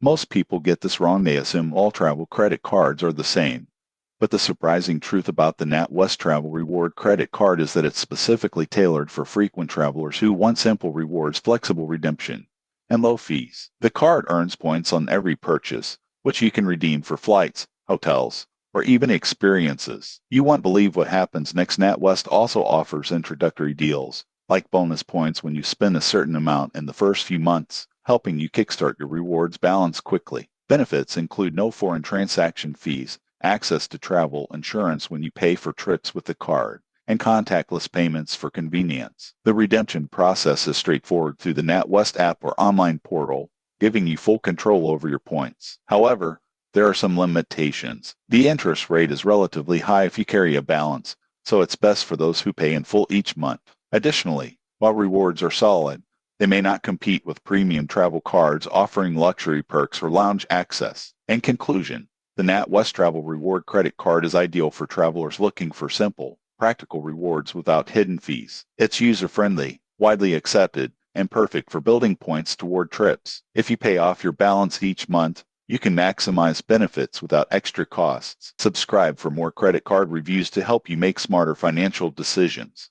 Most people get this wrong. They assume all travel credit cards are the same. But the surprising truth about the NatWest Travel Reward Credit Card is that it's specifically tailored for frequent travelers who want simple rewards, flexible redemption, and low fees. The card earns points on every purchase, which you can redeem for flights, hotels, or even experiences. You won't believe what happens next. NatWest also offers introductory deals, like bonus points when you spend a certain amount in the first few months, helping you kickstart your rewards balance quickly. Benefits include no foreign transaction fees, access to travel insurance when you pay for trips with the card, and contactless payments for convenience. The redemption process is straightforward through the NatWest app or online portal, giving you full control over your points. However, there are some limitations. The interest rate is relatively high if you carry a balance, so it's best for those who pay in full each month. Additionally, while rewards are solid, they may not compete with premium travel cards offering luxury perks or lounge access. In conclusion, the NatWest Travel Reward Credit Card is ideal for travelers looking for simple, practical rewards without hidden fees. It's user-friendly, widely accepted, and perfect for building points toward trips. If you pay off your balance each month, you can maximize benefits without extra costs. Subscribe for more credit card reviews to help you make smarter financial decisions.